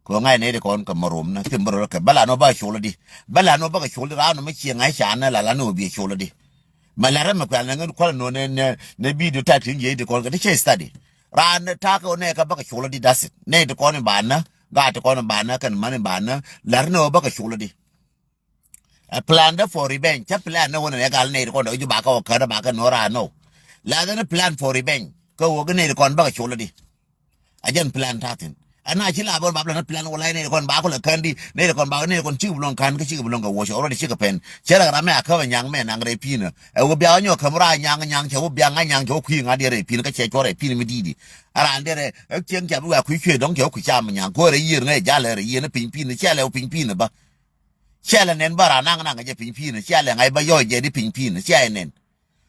ko ngai ne de kon ka marum na timbro ka bala no ba sholo di bala no ba ka sholo ra no me chi ngai sha na la no bi sholo di malara me kwa ngan ko no ne bi do ta tin je de kon ka che study ran ta ko ne ka ba ka sholo di dasit ne de kon ba na ga de kon ba na kan man ba na lar no ba ka sholo di a plan for revenge cha plan no ne gal ne ko do ju ba ka ka ba ka no ra no la da plan for revenge ko wo ne de kon ba ka sholo di ajan plan tatin ana chila bon babla plan wala ne kon ba ko la kandi ne kon ba ne kon chi bulon kan ka chi bulon ga wo sho ro chi ka pen chela ga me aka nyang me nang re pina e wo bia nyo kamra nyang che wo bia nga nyang che ku nga de re pina ka che ko re pina mi didi ara ande re chen ja bu ku chue dong che ku cha ma nyang ko re yir ne ja le re yir ne pin pin che le pin pin ba chela nen bara nang je pin pin chela ngai ba yo je di pin pin che nen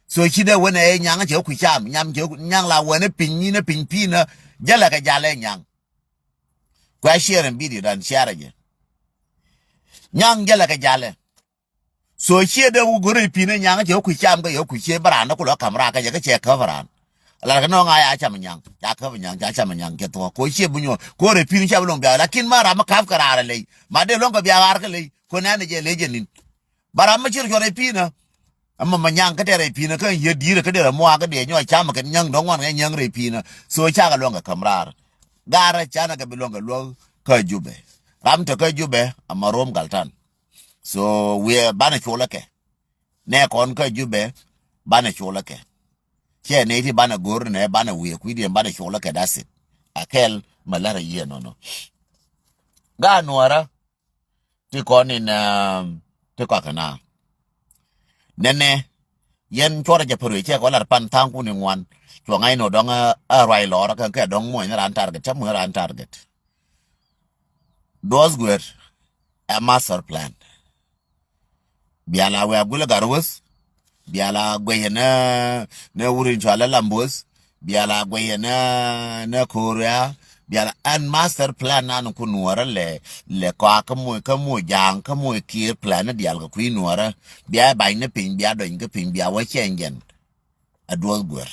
so chi de wo ne nyang che ku cha nyam che nyang la wo ne pin ni ne pin pin jala ka jale nyang kwa share video dan share je nyang jala ka jale so share de u gore pine nyang je ku cham ga yo ku she bara na ku lo kamera ka je ka che coveran la ka no nga ya cham nyang ya ka nyang ja cham nyang ke to ko she bunyo ko re pine cham long bia lakin mara ma kaf karara le ma de long ka bia ar ka le ko na ne je le je nin bara ma chir jore pine amma ma nyang ka de re pine ka ye di re ka de mo ka de nyo cham ka nyang dong wan nyang re pine so cha ga long ka kamera gara chana ka bilonga lo ka jube ram to ka jube amarom galtan so we bana chola ke ne kon ka jube bana chola ke che ne ti bana gor ne bana we ku di bana chola ke dasit akel malara ye no ga nuara ti koni na ti ko kana nene yen chora ja puru che ko lar pan tang ku ni ngwan to ngai no dong a rai lor ka dong mo ni ran target cham ran target those were a master plan biala we agula garwas biala gweyena ne wurin chala lambos biala gweyena ne korea biala an master plan nan ku nuara le ka mo jang ka mo kir plan dial ka ku nuara bia bai ne pin bia do inga pin bia wa chengen adwol gwer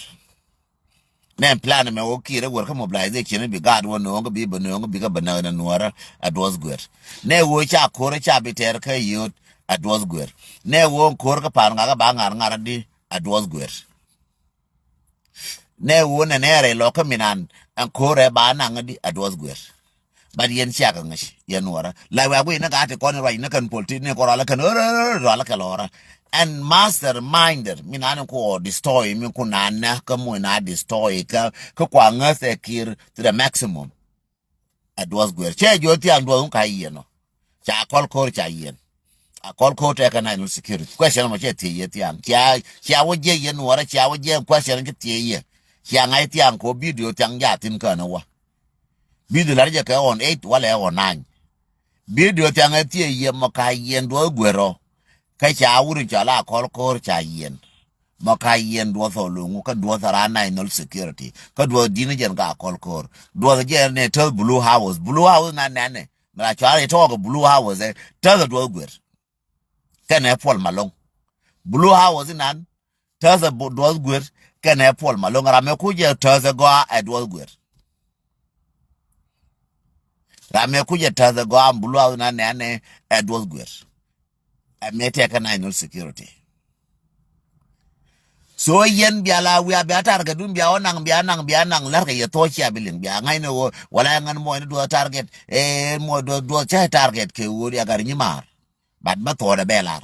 ne plan me o kire gwer ka mobilization bi gad won no ga bi bono ga bi ga bana na nuara adwol gwer ne wo cha kore cha biter ka yot adwol gwer ne wo kor ka par nga ba ngar di adwol gwer ne wo ne re lo ka minan an kore ba na ngadi adwol gwer bad yen sia ka ngash yen nuara la wa we na ga te kon rai na kan polti ne ko la kan la ka lora and masterminder minan ko destroy min ko na ka mo na destroy ka kwa ngase kir to the maximum adwas gwer che jo ti an do ka yeno cha kol cha yen a kol te ka na no security question mo che ti yeti an cha wo je yen wora cha wo je question ke ti ye cha ngai ti an ko video tang ya tin ka na wa video la je ka on 8 wala on 9 video tang ti ye mo ka yen do gwero ka cha wurin cha la kol cha yen mo ka yen do so lungu ka do ra na no security ka do dine jen ka kol do je ne tell blue house na ne na cha re to blue house tell do gwer kana Paul Malong blue house nan taza do gwer kana Paul Malong rame ku je taza go adwol gwer rame ku je taza go blue house nan ne adwol gwer amete kana no security so yen biala we abatar ga dum biya nang lar ga to cha bilin biya ngai no wala ngan mo do target mo do cha target ke wo ya gar nyimar bad ma to da belar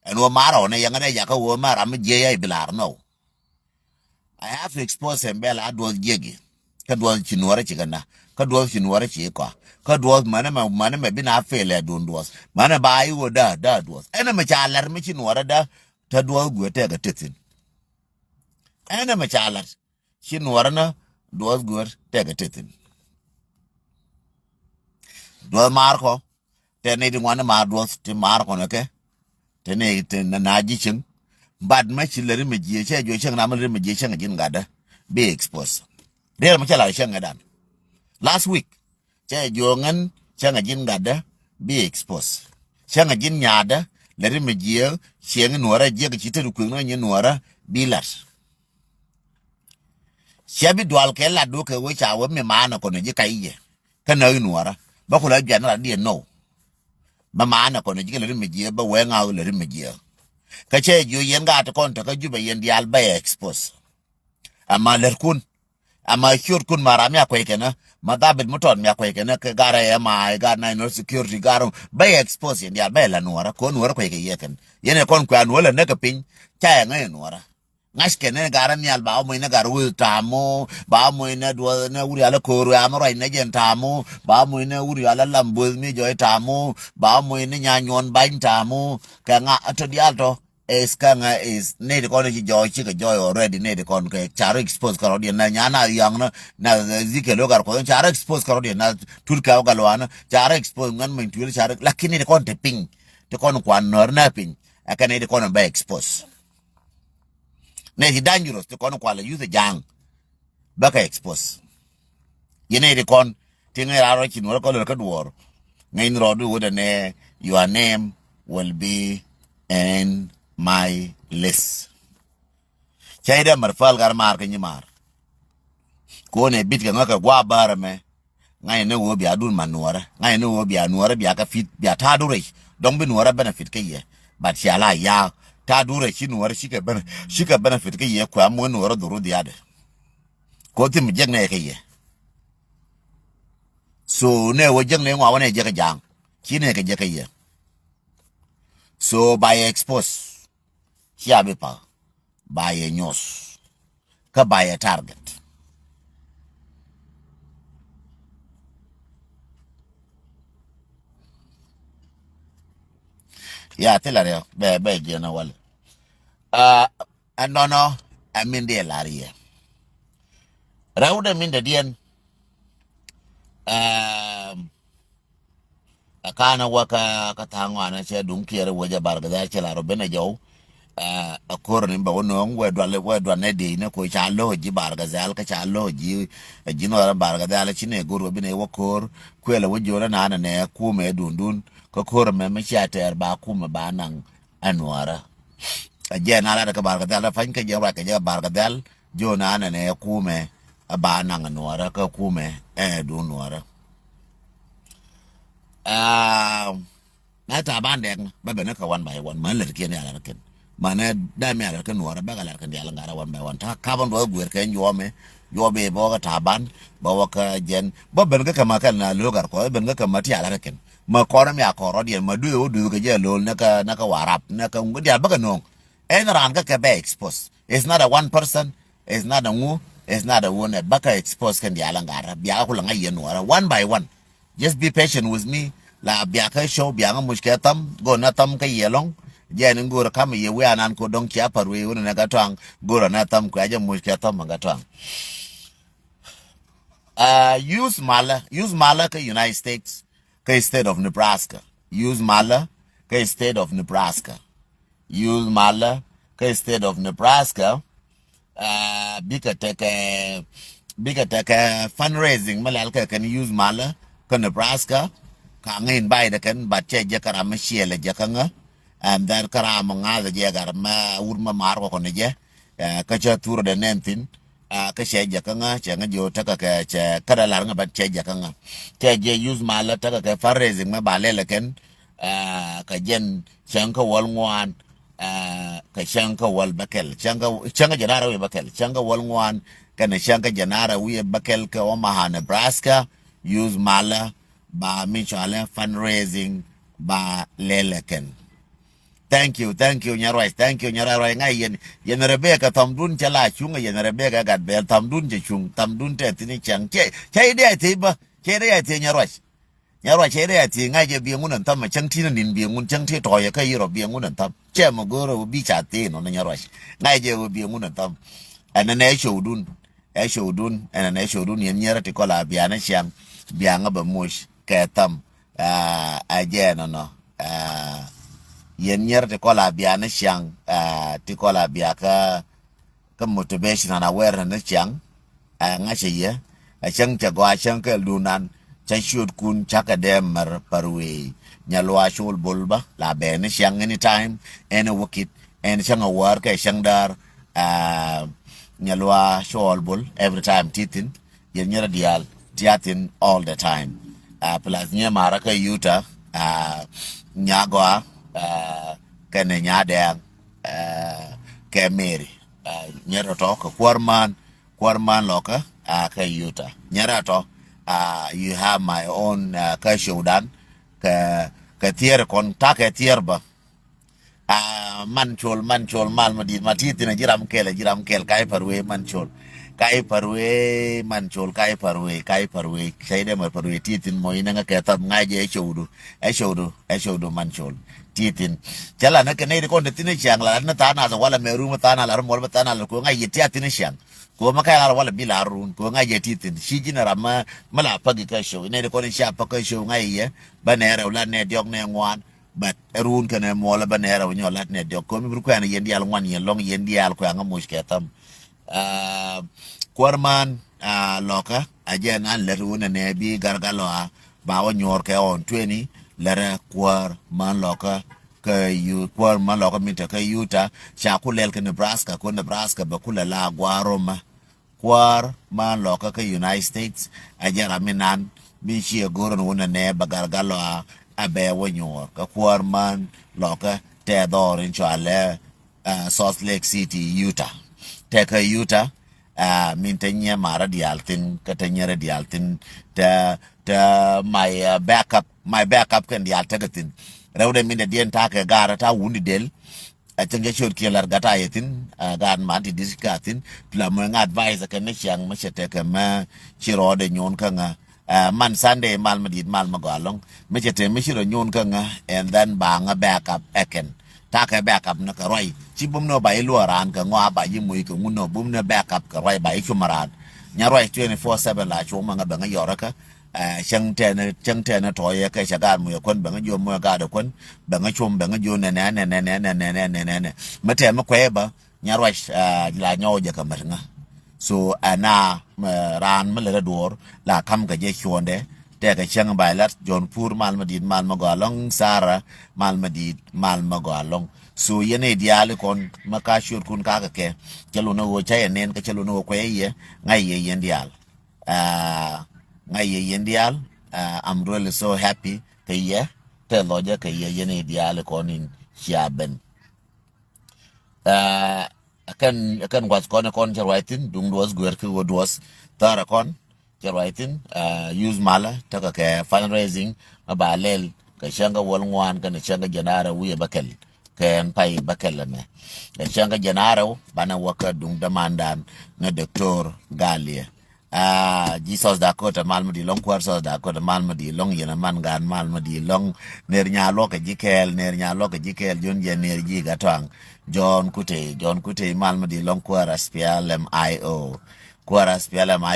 and wo maro ne yang ne ya ka wo mara me je ya bilar no I have to expose him bela do jegi ka do chinuara chigana ka do chinuara chi ka do mana me bina fele don do mana ba yi wo da do ena me chalar me chinuara da ta do gwete ga tetin ena me chalar chinuara na do gwete ga tetin do marko te ne di ngwana ma do ti marko ne ke te ne te na ji chin bad ma chilere me je che jo chen na me je chen jin gada be expose der ma chala chen gadan last week che jo ngan chen jin gada be expose chen jin nyada le me je chen nuora je ga chite ku no nyi nuora bilas shabi dual ke la do ke wo cha wo me mana ko ne je kai je kana nuora ba kula general di no ba maana ko ne jigele rimejie ba wenga le rimejie ka che jo yen ga to kon to ka Juba yen dial ba expose ama lerkun ama sure kun mara mi akwai kenan madabit muton mi akwai kenan ka gara ya ma ga na no security garo ba expose yen dial ba la nuara ko nuara ko ke yeken yene kon kwa nuala ne ka pin cha ngai nuara ngas kene gara mi al ba mo ina garu tamo ba mo ina do na uri ala koru amro ina jen tamo ba mo ina uri ala lambo mi jo tamo ba mo ina nyanyon ban tamo ka nga to dialto es kanga is need kon ji jo chi ka jo already need kon ke charo expose karo di na nyana yang na zike lo gar ko charo expose karo di na turka ga lo ana charo expose ngan min tuil charo lakini de kon te ping te kon kwan nor na ping aka need kon ba expose ne di dangerous te kon kwala use jang baka expose yene de kon tinga aro chi nor ko lo ka duor ngain rodu woda ne your name will be in my list. Chaida marfal gar mar ke nyimar. Ko ne bit ke ngaka gwa bar me. Ngai ne wo bi adun manuara. Ngai ne wo bi anuara bi aka fit bi ta dure. Don bi nuara benefit ke ye. But shi ala ya ta dure shi nuara shi ka benefit ke ye kwa mo nuara duru di ade. Ko tim jeg ne ke ye. So ne wo jeg ne ngwa wane je ke jang. Shi ne ke je ke ye. So by expose Hiabe pa by a news ka by a target. Yeah, tell her be jena wal. No, I mean de larie. Rauda min de dien akana waka katangwa na che dum kiere woja barga da che la robena jaw a korni ba wono we dwa ne de ne ko cha lo ji barga zal ka cha lo ji no barga da la chine guru bi ne wo kor kwela wo jora na ne ku me dundun ko kor me cha ter ba ku me ba nan anwara a je na la ka barga da la fan ka je ba ka je barga dal jo na ne ku me ba nan anwara ka ku me dunwara na ta bandek ba be ne ka wan by wan man le ke ne ala ken mana da me ala kan wara ba ala kan dia ngara wan by wan ta ka ban do gwer ken yobe bo ka taban ba waka jen ba ben ga kama kan na logar ko ben ga kama ti ala ken ma ko mi akoro dia ma du ka je lol na ka warap na ka ngudi ba ka no en ran ka be expose it's not a one person, it's not a ngu, it's not a one ba ka expose kan dia ngara biya ko la ngai yen wara one by one. Just be patient with me. La biaka show bianga mushketam go na tam ka yelong jen ngura kama ye we anan ko don kia parwe una nagatwang gura na tam ko aja mushketam magatwang use mala ka United States ka state of Nebraska use mala ka state of Nebraska use mala ka state of Nebraska bika take fundraising malal ka can use mala ka Nebraska ka ngain bay da kan batche je kara mashiele je kanga and then kara manga da je gar ma urma mar ko ne je ka cha tur de nentin ka she je kanga che nga jo taka ka che kada lar nga batche je kanga che je use mala taka ka fundraising ma balele ken ka jen chanka wal ngwan ka chanka wal bakel chanka janara we bakel chanka wal ngwan kana chanka janara we bakel ka Omaha Nebraska use mala ba mutual fundraising ba leleken. Thank you nyarwai, thank you nyarwai ngai yen Rebecca tamdun chala chunga yen Rebecca gat bel tamdun je chung tamdun te tini chang che ide te ba che ide te nyarwai che ide te ngai je biengun tam chang tin nin biengun chang te to ye kai ro biengun tam che mo goro bi cha te no nyarwai ngai je biengun tam anane shodun anane shodun yen nyara te kola biana chang bianga ba mush ketam again no yen yer te kola bia na chang te kola bia ka motivation and awareness na chang nga che ye a chang te go a chang ke lunan chan shoot kun chaka dem mar parwe nyalwa shul bulba la be na chang anytime any wicked and chang a war ka chang dar nyalwa shul bul every time titin yen yer dial tiatin all the time plus nye mara ka yuta nyagwa kene nyadeng ke meri nyero to ka kwarman loka ka yuta nyera to you have my own ka Sudan ka tier kon ta ka tier ba manchol mal madit matiti na jiram kel kai parwe manchol kai parwe manchol kai parwe shaide mar parwe titin mo ina ka tab ngaje e showdu manchol titin chala na ke ne ko de tin chang la na ta na wala meru ta na la mol ta na ko ngaje tiatin chang ko makai la wala bilarun ko ngaje titin shi jina rama mala pagi ka show ne ko ni sha pa ka show ngaye banere wala ne diok ne ngwan but erun kana mola banera wonyo lat ne de ko mi bru kana yendi al ngwan yen long yendi al ko anga muske tam kwarman loka ajen an le runa ne bi gargalo ba wonyor ke on 20 lere kwar man loka ka yu kwar man loka mita ka yuta cha kulel ke Nebraska ko Nebraska ba kula la gwaroma kwar man loka ka United States ajara minan bi shi goron wona ne ba gargalo abe wonyor ka kwar man loka te dor in chale Salt Lake City Utah te ka Utah min tanya mara dialtin ka tanya dialtin ta my backup kan dial tagatin rawde min de dien ta ka gara ta wundi del a tanga shor kelar gata yetin gan man di diskatin la mo advise ka ne chiang ma chete ka ma chiro de nyon ka nga man Sunday mal madid mal magalong mechete mechiro nyon kanga and then banga backup eken taka backup na karoi chi bum no bai luaran ka ngwa ba yi mui ka nguno bum no backup ka roi bai chumaran nya roi 24/7 la chuma nga banga yoraka chang tena toye ka shagar mu yakon banga jo mu ga da kon banga chum banga jo ne mate ma kweba nya roi la nyoje ka marnga so ana ran mala dor la kam ga je chonde te ga chang bailat jon pur mal madid mal magalong sara mal madid mal magalong so yene diale kon maka shur kun ka ke chelo no wo chaye nen ka chelo no ko ye ngai ye yen dial ngai ye yen dial I'm really so happy ke ye te loje ke ye yene diale kon in shaben akan was kon jarwaitin dung duas guer ki duas tara kon jarwaitin use mala taka ke fundraising abalel ka shanga wal ngwan kan shanga janara wiya bakel ken pai bakel ne shanga janara bana waka dung damandan na doctor galia Jesus Dakota malmadi long kwarso Dakota malmadi long yena man gan malmadi long ner nya loka jikel jon je ner ji gatwang John Kute malmadi long kwaras pialem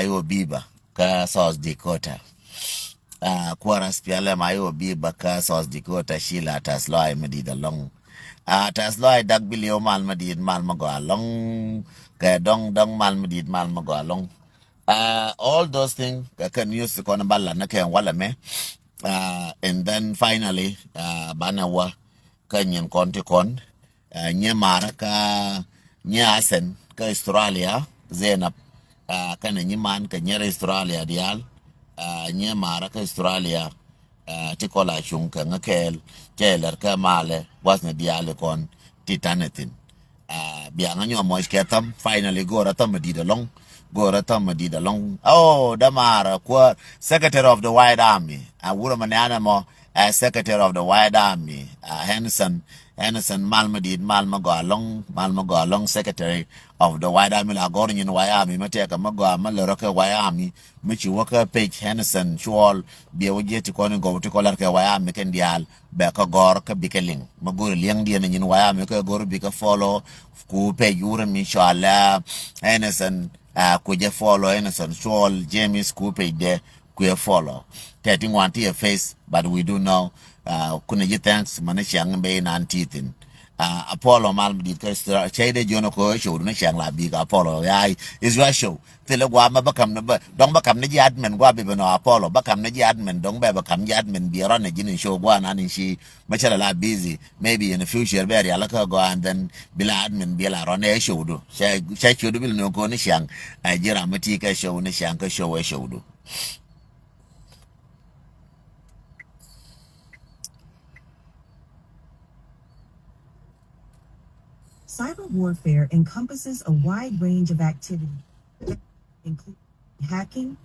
io biba ka South Dakota kwaras pialem io biba ka South Dakota shila tasloi medida long tasloi dag bilio malmadi malmago long ka dong malmadi malmago long all those things can use the konabala na ken wala me and then finally banawa kanyen konti kon nye mara ka nye asen ka Australia zenap kana nyiman ka nye Australia dial nye mara ka Australia tikola shung ka ngakel keler ka male wasna dial kon titanetin bianga nyo mo isketam finally go ratam medida long oh damara kwa secretary of the White Army wura manana mo secretary of the White Army Henderson malmadid malmago secretary of the White Army la gorin in White Army mateka mago maloroka White Army michi waka page Henderson chuol biya wajeti koni go to kolar ka White Army ken dial be ka gor ka bikeling magor liang dia in White Army ka gor bika follow ku page wura inshallah Henderson kuje follow Henderson chuol James ku page there ku follow tating want to your face but we do know kuna ji thanks mana siang be nan titin Apollo malmdi ka chede jono ko show na siang la bi ka Apollo ya is your show tele gwa ma bakam na dong bakam na ji admin gwa be no Apollo bakam na ji admin dong be bakam ji admin bi ron na jinin show gwa na nin shi machala la busy maybe in the future be ya la ka go and then bila admin bi la ron e show do sha show do bil no ko ni siang jira mati ka show ni siang ka show do Cyber warfare encompasses a wide range of activity, including hacking.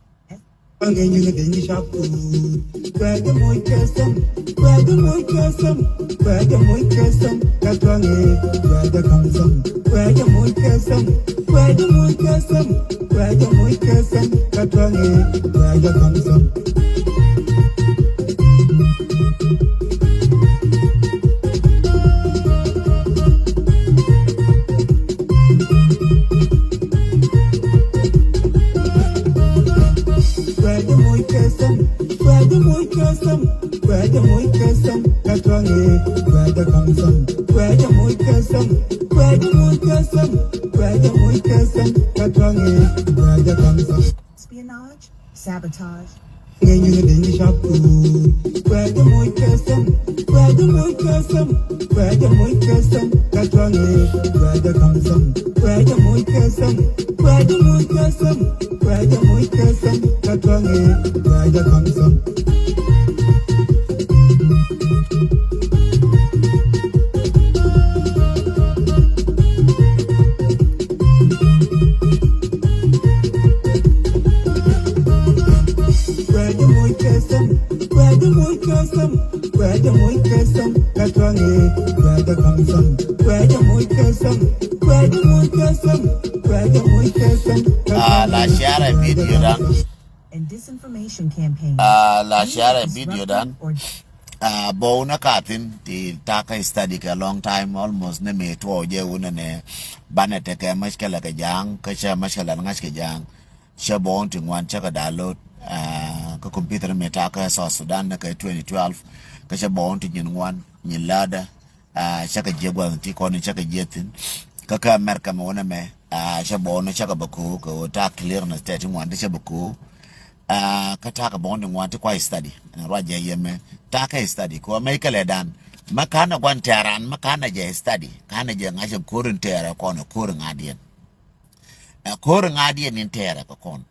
Espionage, sabotage. La share video dan. And disinformation campaigns. La share video dan. Bo na katin ti taka study ka long time almost ne me to je una ne banete ke mashkala ka jang ka sha mashkala ngas ke jang sha bon ti ngwan cha ka download ka computer me taka so Sudan na ka 2012 ka sha bon ti nyin ngwan nyin lada sha ka je gwan ti ko ni sha ka jetin ka America mo na me sha bon sha ka baku ko ta clear na state ngwan ti sha baku kataka bondi ngwanti kwa study na raja yeme taka study ko mai kale dan makana gwan taran makana je study kana je ngashe korin tera kono korin adien korin adien in tera ka kon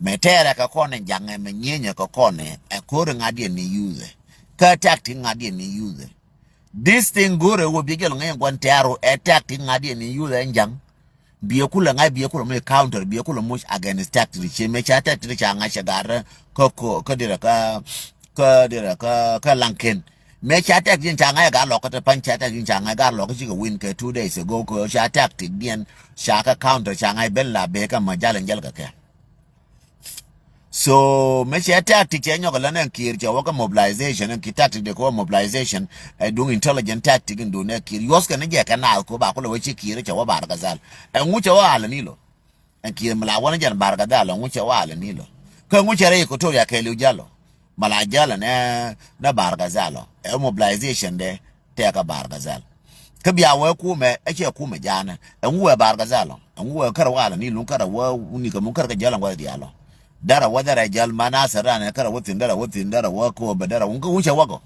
me tera ka kon jange me nyenya ka kone korin adien ni use ka tacting adien ni use this thing gore wo bigel ngai gwan taro tacting adien ni use njang biekula ngai biekula me counter biekula much against tactic che me cha tactic cha nga shagara ko dira ka lanken me cha tactic cha nga ga lokata pan cha tactic cha nga ga lokata ga win ke 2 days ago ko cha tactic dien shaka counter cha nga bella be ka majalan jal ka ke so me cha tactic cha nyoga lanen kir cha waka mobilization and tactic de ko mobilization doing intelligent tactic ndo ne kir yos ka ne je kana ko ba ko lo chi kir cha wa bar gazal nguche wa ala nilo en kir mala wana jan bar gazal nguche wa ala nilo ka nguche re ko to ya ke lu jalo mala jala ne na bar gazal mobilization de te ka bar gazal ka biya wa ku me ake ku me jana nguwe bar gazal nguwe kar wa ala nilo kar wa uni ka mun kar ka jala wa dialo dara wadara jal mana sarana kara wutin dara wako badara unga wuce wago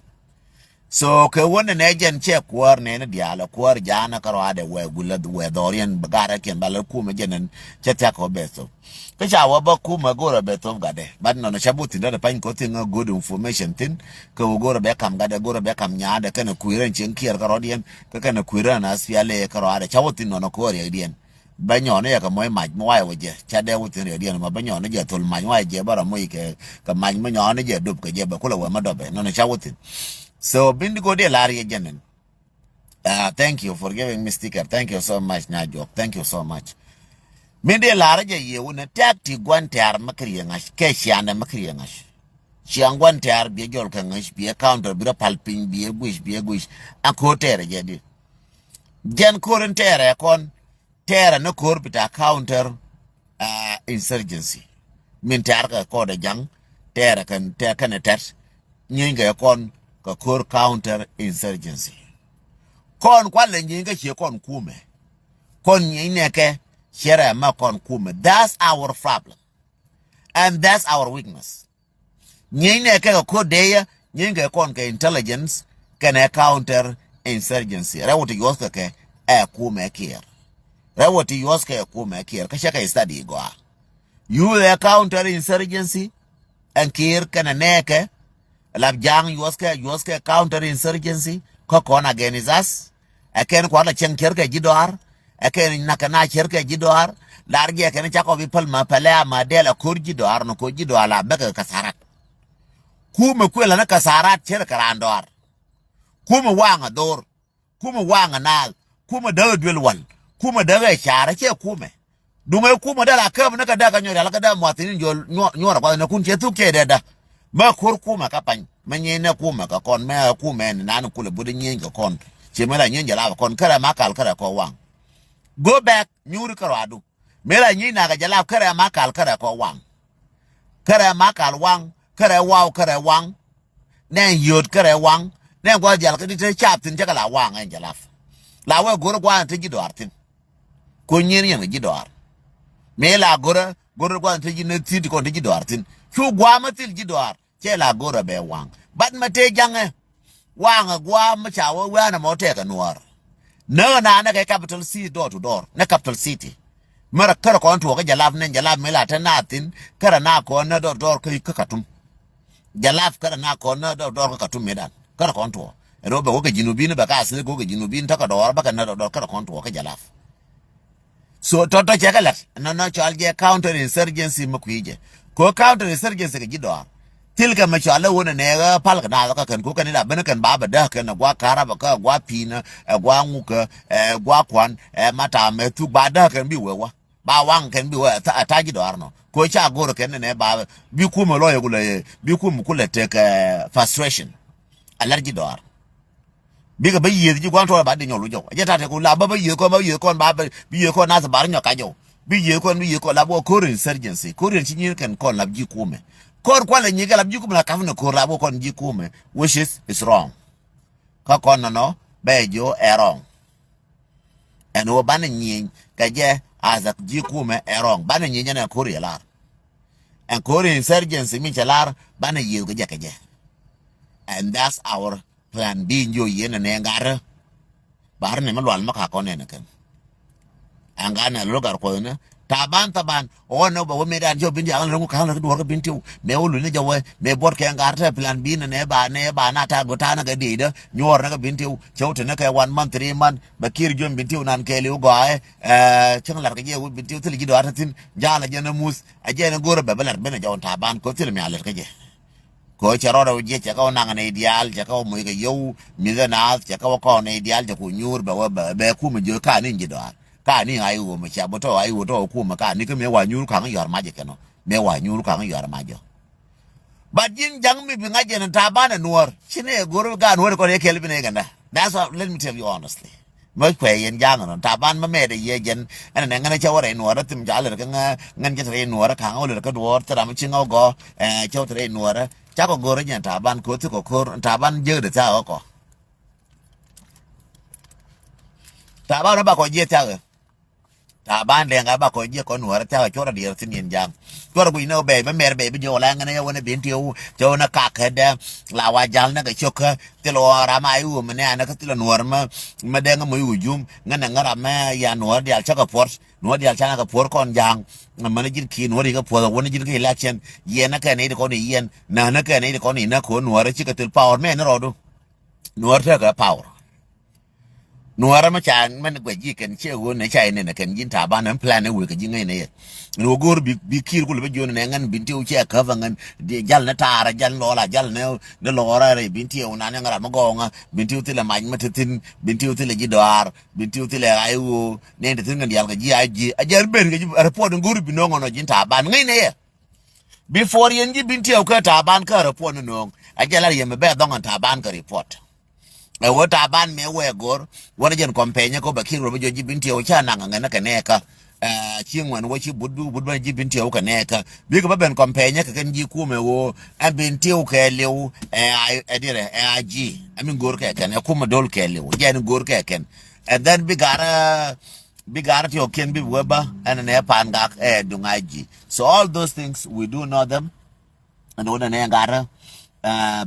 so ke wona ne jen che kwar ne na diala kwar jana karo ade we gulad we dorian bagara ken bal ku me jenen cheta ko beto ke cha wa ba ku ma gora beto gade bad no na shabuti dara pan ko tin good information tin ko gora be kam gade gora be kam nyaade kana kuiren chen kier karo dien ka kana kuiren asfiale karo ade chawotin no ko re dien banyo ya ka moy maj moy waje cha de wutin re dien ma banyo ne je tul maj moy je bara moy ke ka maj manyo ne je dub ke je ba kula wa madobe no ne cha wutin so bindi go de lari jenen thank you for giving me sticker thank you so much Nyajo thank you so much minde lari je ye wona takti gwantar makriye ngash ke shianda makriye ngash shiang gwantar bi jol ka ngash bi counter bi palping bi guish akotere je di gen korentere kon Terra no corbita counter insurgency. Min terra ko de jang terra kan tet nyinga kon ka kor counter insurgency. Kon kwale nyinga che kon kume. Kon nyineke shere ma kon kume. That's our problem. And that's our weakness. Nyineke ko deya nyinga kon ka intelligence kan counter insurgency. Rawoti yoska ke kume kier. Rawati yoske kume kier kashaka study go. You the counter insurgency and kier kana neke lab jang yoske counter insurgency ko kon against us. Aken kwa la chen kier ke jidor eken nakana cherke jidor large ken chako bi palma pala ma dela kurji dor no ko jidor la beka kasarat kuma kwela na kasarat cher karandor kuma wanga dor kuma wanga nal kuma daga dwelwal kuma daga shara che kuma dunga kuma dala kam na kada kanyo dala kada mwatini jol nyora kwa na kun che tuke da ma kur kuma ka pan manye na kuma ka kon ma kuma na na kule budin yin ka kon che mala nyin jala kon kara makal kara ko wang go back nyuri karadu mela nyi na ga jala kara makal kara ko wang kara makal wang kara wow kara wang nen yod kara wang nen gwa jal ka dite chap tin jaga la wang en jala la wa gor gwa tin jidor tin ko nyen yen jidor mela gor gwa tin jine tin ko tin jidor tin chu gwa ma til jidor che la gor be wang bat ma te jange wang gwa ma chawo wa na mo te ka nuor no na ka capital C door to door na capital city mara kara ko antu ka jalaf nen jalaf mela ta natin kara na ko na door door kai ka katum jalaf kara na ko na door door ka katum medan kara ko antu robe ko jinubin ba ka se ko jinubin ta ka door ba ka na door kara ko antu ka jalaf so toto chekalat no chalje counter insurgency makuije ko counter insurgency ka jidor tilka ma chala wona ne ga pal ka na ka kan ko kan da ban kan ba da kan gwa kara ba ka gwa pina gwa nguka gwa kwan mata me tu ba da kan bi wewa ba wang kan bi wa ta jidor no ko cha goro kan ne ba bi ku mo lo ye gule bi ku mu kule take frustration allergy door biga ba yi ji kwan to ba de nyolu jo je ta te ko la ba yi ko ba yi ko ba bi yi ko na sa bar nyoka jo bi yi ko la bo ko insurgency ko rin chi ni kan ko la ji ku me ko kwa la ni ga la ji ku me la ka no ko la bo kon ji ku me which is wrong ka kon no be jo wrong and o ban ni ka je as a ji ku me wrong ban ni na ko ri la and ko insurgency mi chalar ban yi ga je ka je and that's our plan B yo yena ne ngara bar ne malwal maka ko ne kan angana logar ko ne taban o no ba me dan jo bin jangal ngo kan do ko bin tiu me wolu ne jawe me bor ke ngara plan B ne ba na ta go ta na ga de da nyor na ga bin tiu chawte ne ka 1 month 3 month ba kir jom bin tiu nan ke liu go chang lar ga je bin tiu til gi do atatin jala jena mus a je ne goro ba balar bena jaw taban ko til me aler ga je ko charo je cha ko nang ne ideal cha ko mu ga yo mi ga na cha ko ne ideal ja ku nyur ba ku mu jo ka ni ji do ka ni ai wo ma cha bo to ai wo to ku ma ka ni ko me wa nyur ka yor ma je keno me wa nyur ka yor ma jo ba jin jang mi bi nga je na ta ba na nuor chine goro ga nuor ko ne kel bi ne ga na that's what let me tell you honestly mới khỏe yen jang no ta ban ma me de ye jen ana ne ngana chawara nuor tim ja le ka ngan je tre nuor ka ngol ka duor tra ma chingo go chaw tre nuor cha ko goro nya ta ban ko tu ko ta ban je de ta ko ta ban ba ko je ta ta ban de nga ba ko je ko nuor ta ko ra di tin yen jang ko bu no be ma mer be bi jo la ngana yo ne bin tiu jo na ka ka de la wa jal na ga choka te lo ra ma yu ma ne ana ka ti lo nuor ma de nga mu yu jum ngana ngara ma ya nuor dia cha ka por nuor dia cha ka por kon jang ma ne jin ki nuor ga por wona jin ga election ye na ka ne de ko ni yen na ka ne de ko ni na ko nuor chi ka til power me na ro do nuor ta ka power nuara ma chan man gwe ji ken che wo ne chai ne ken jin ta ba nan plan ne we ka ji ngai ne no gor bi kir ku le jo ne ngan binti u che ka va ngan de jal na tara jal lo la jal ne lo ra re binti u na ne ngara ma go nga binti u ti le ma ma tin binti u ti le ji doar binti u ti le ai wo ne de tin ngan yal ka ji ai ji a jar ben ga ji report gor bi no ngono jin ta ba ngai ne before yen ji binti u ka ta ban ka report no a jala ye me be dongan ta ban ka report e wota ban me we gor wona jen kompenya ko bakiro bo joji binti o chana ngana kaneka chingwan wo chi budban ji binti o kaneka bi ko ben kompenya ka kan ji ku me wo binti o ke lew dire ji amin gor ka kan ko ma dol ke lew jen gor ka kan and then bigara ti o ken bi weba and ne pan ga dungaji so all those things we do know them and wona ne ngara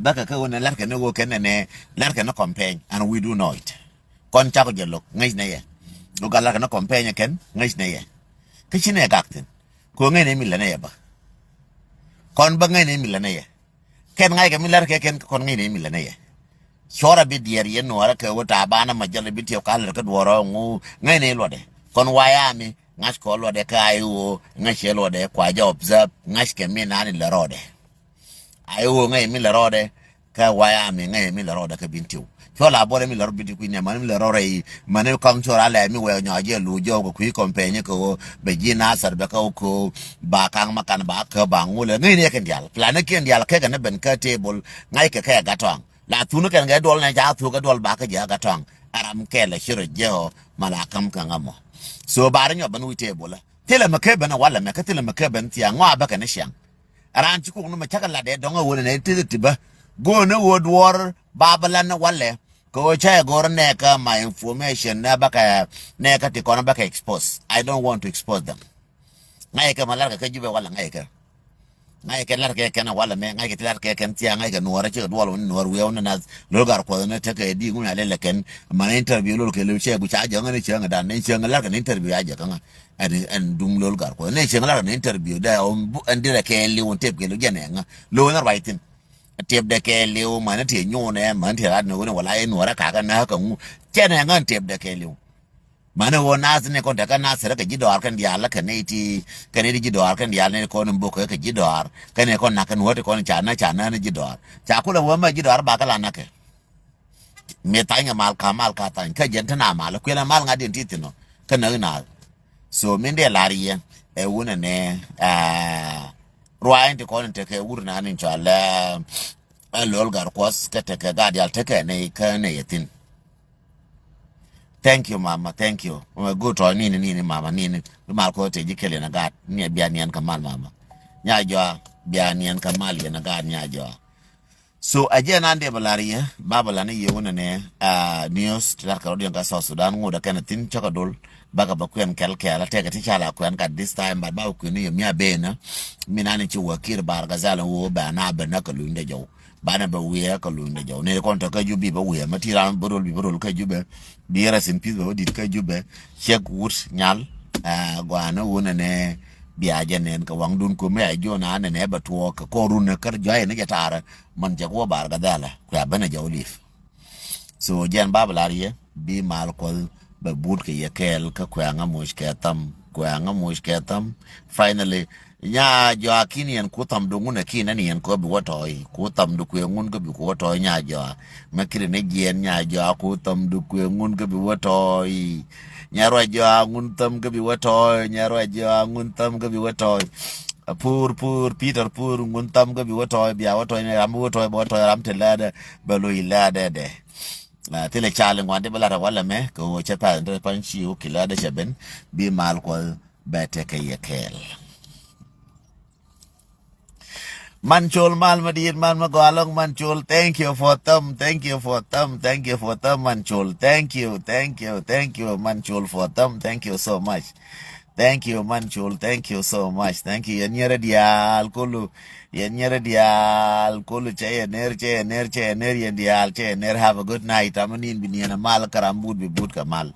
baka ka wona lar ka ne go ken ne lar ka na campaign and we do know it kon cha ko jelo ngai ne ye no ga lar ka na campaign ken ngai ne ye ka chine gakten ko ngai ne mi la ne ye ba kon ba ngai ne mi la ne ye ken ngai ka mi lar ka ken kon ngai ne mi la ne ye chora bi dier ye no ara ka wota bana ma jale bi ti ka lar ka dworo ngu ngai ne lo de kon wayami ngash ko lo de kayo ngash lo de kwa ja observe ngash ke mi nani le rode ayo ngai mi le rode ka wayami ngai mi le rode ka bintiu chola bore mi le rode bintiu ni man mi le rode man ko chora le mi we nyaje lu jo ko ku kompenye ko be jina sar be ko ba kang makan ba ka ba ngule ngai ne ken dial plan ken dial ke kan ben ka table ngai ke ka gatong la tunu ken ga dol na ja tu ga dol ba ka ja gatong aram ke le shiro jeho malakam kan amo so bare nyo ban wite bola tele makebe na wala me ka tele makebe ntia ngwa ba ka ne shiang aran ci ko no ma chaka la de donga wona ne tiba go na wod war babala na wale ko cha gor ne ka my information na baka ne ka ti ko na baka expose I don't want to expose them ngai ka malaka ka jube wala ngai ka lar ke kana wala me ngai ka lar ke kan tia ngai ka nuora ci wala nuor we on na logar ko na ta ka di nguna le ken man interview lo ke le che bu cha janga ne chenga dan ne chenga lar ka interview aja kan and dum logar ko ne chenga lar ka interview da on andira ke le on tep ke lo jene nga lo na writing tep de ke le o man te nyu ne man te ra no wala e nuora ka ka na ka ngu chene nga tep de ke le mana wo nas ne ko daga nas ra ka jidor kan dia la kan iti kan ri jidor kan dia ne ko num boko ka jidor kan ne ko na kan wote ko chana ne jidor cha kula wo ma jidor ba kala na ke me tanya mal ka tan ka jenta na mal ko la mal ngadin titino kan na so min de lariye e wona ne ruwain te ko te ke wurna nin chala lol gar kwas ka te ka ga dia te ke ne ka ne yetin. Thank you, Mama. Thank you. Go to nini, Mama. Nini. Marco te jikele na gat. Nia bianian kamal, Mama. Nyajoa. Bianian kamal ya na gat nyajoa. So, aje nande balari babalani yewuna ne news tar karodi nga South Sudan ngoda kana tin chakadol baga bakwen kelkela tega tichala kwen ka this time but ba ku ni mia bena minani chi wakir bar gazala wo ba na ba na kalunde jaw bana ba wiya kalunde jaw ne konta ka jubi ba wiya matira borol ka jube biera sin pis ba dit ka jube chek wut nyal gwana wona ne biaje nen ka wang dun ko me ajo na ne ba to ka ko run kar joy ne jatara man jago bar gadala ko bana jawlif so jen bablariye bi mal ko ba bud ke yekel ka ko nga mush ke tam finally nya jo akini en ko tam do ngune kina ni en ko bi wotoy ko tam du ko ngun ko bi ko wotoy nya jo makire ne jen nya jo ko tam du ko ngun ko bi wotoy nyaro jo ngun tam ko bi wotoy nyaro jo ngun tam ko bi wotoy pur Peter pur ngun tam ko bi wotoy bi wotoy ne am wotoy bo wotoy ram telade belo ilade de tele chale ngwande bala wala me ko chepa ndo panchi o kilade cheben bi mal ko bete ke yekel Manchol Malmadin Man Magalong Manchol, thank you for them, thank you for them, Manchol, thank you, Manchol for them, thank you so much. Thank you, Manchol, thank you so much. Thank you. Yanyere dial kulu che ner have a good night. Amanin biniana mal karambud bi bud kamal.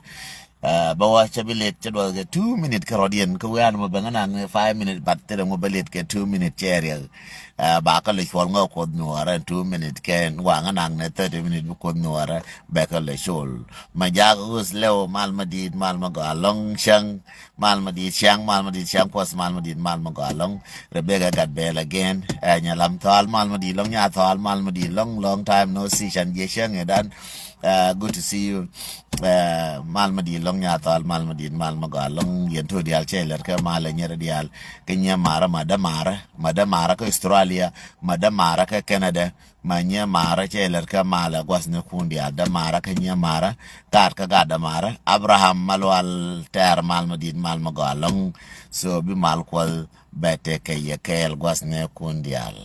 Bawa chabilet chadwa ke 2 minute karodian kuwan mo banganang 5 minute but tele mo balit ke 2 minute cherry ba ka le chwal ngo kod nuara 2 minute ken wanganang ne 30 minute kod nuara ba ka le shol ma ja us leo mal madid mal magalong shang mal madid shang pos mal madid mal magalong rebecca got bell again nya lam tal mal madid long nya tal mal madid long time no see chan ye shang edan good to see you Malmadi long yatal Malmadi Malmagalong yento dial cheller ke malanyere dial kenya mara madamara ke Australia madamara ke Canada manya mara cheller ke mala gwasne kundi ada mara kenya mara kat ka gada mara Abraham malwal ter Malmadi Malmagalong so bi malkwal bete ke yekel gwasne kundial